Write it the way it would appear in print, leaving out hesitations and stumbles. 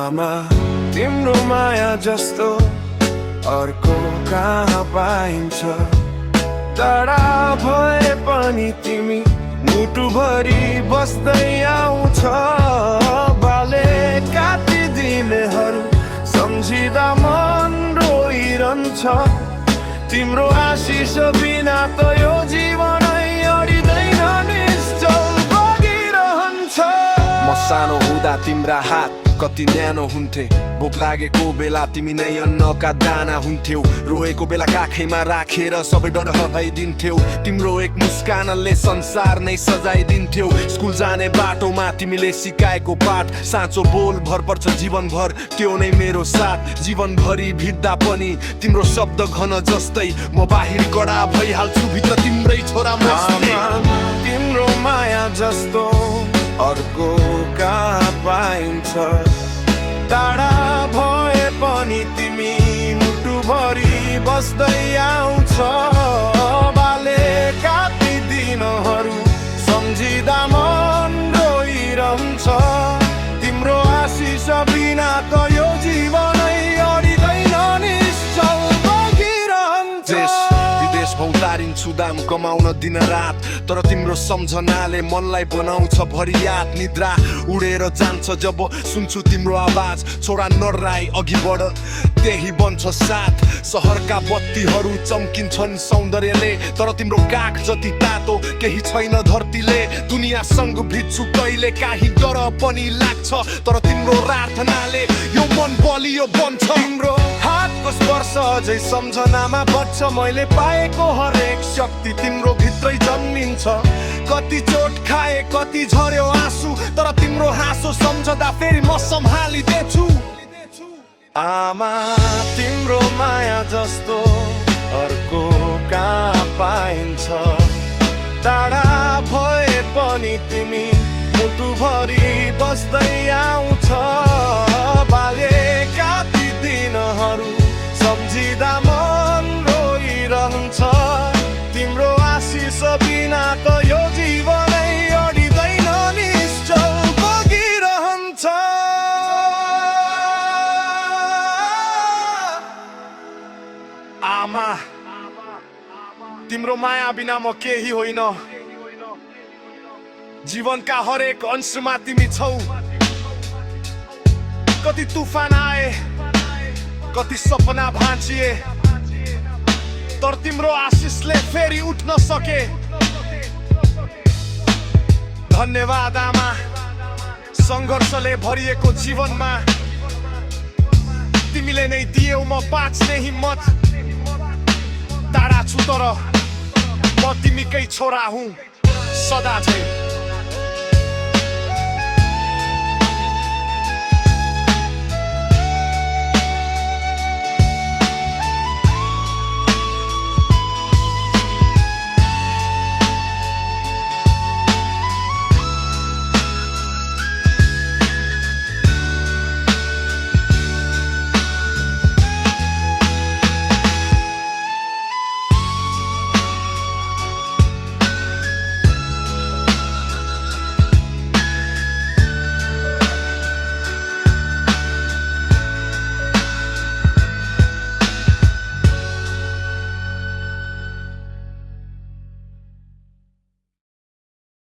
आमा तिम्रो माया जस्तो अर्को कहाँ पाइन्छ। टाढा भए पनि तिमी मुटुभरि बस्दै आउँछ। बाले काटिदिनेहरू सम्झिँदा मन रोइरहन्छ। तिम्रो आशिष बिना त यो जीवनै अडिँदैन निश्चल बगिरहन्छ। म सानो हुँदा तिम्रा हात कति न्यानो हुन्थे। भोक लागेको बेला तिमी नै अन्नका दाना हुन्थ्यौ। रोएको बेला काखैमा राखेर सबै डर हराइदिन्थ्यौ। तिम्रो एक मुस्कानले संसार नै सजाइदिन्थ्यौ। स्कुल जाने बाटोमा तिमीले सिकाएको पाठ साँचो बोल भर पर्छ जीवनभर त्यो नै मेरो साथ। जीवनभरि भिड्दा पनि तिम्रो शब्द घन जस्तै म बाहिर कडा भइहाल्छु भित्र तिम्रै छोरा मस्ती। तिम्रो माया जस्तो अर्को कहाँ पाइन्छ। टाढा भए पनि तिमी मुटुभरि बस्दै आउँछ। बाले काटिदिनहरू सम्झिँदा मन रोइरहन्छ। तिम्रो आशिष बिना त यो जीवनै अडिँदैन निश्चल बगिरहन्छ। विदेश भौतारिन्छु दाम कमाउन दिन रात, तर तिम्रो सम्झनाले मनलाई बनाउँछ भरि याद। निद्रा उडेर जान्छ जब सुन्छु तिम्रो आवाज। छोरा नराई अघि बढ त्यही बन्छ साथ। सहरका बत्तीहरू चम्किन्छन् सौन्दर्यले, तर तिम्रो काख जति तातो केही छैन धरतीले। दुनियाँसँग भिड्छु कहिले काही डर पनि लाग्छ, तर तिम्रो प्रार्थनाले यो मन बलियो बन्छ। तिम्रो हातको स्पर्श अझै सम्झनामा बच्छ। मैले पाएको हरेक शक्ति तिम्रो भित्रै जन्मिन्छ। कति चोट खाए कति झर्यो आँसु, तर तिम्रो हाँसो सम्झदा फेरि म सम्हालिदिन्छु। आमा तिम्रो माया जस्तो अर्को कहाँ पाइन्छ। टाढा भए पनि तिमी मुटुभरि बस्दै आउँछ। बाले काटिदिनहरू सम्झिँदा मन रोइरहन्छ। तिम्रो आशिष बिना त यो जीवनै अडिँदैन निश्चल बगिरहन्छ। आमा तिम्रो माया बिना म केही होइन। जीवनका हरेक अंशमा तिमी छौ। कति तुफान आए कति सपना भाँचिए, तर तिम्रो आशिषले फेरि उठ्न सके। धन्यवाद आमा सङ्घर्षले भरिएको जीवनमा। तिमीले नै दियौ म बाँच्ने हिम्मत। टाढा छु तर म तिमीकै छोरा हुँ सदा चाहिँ।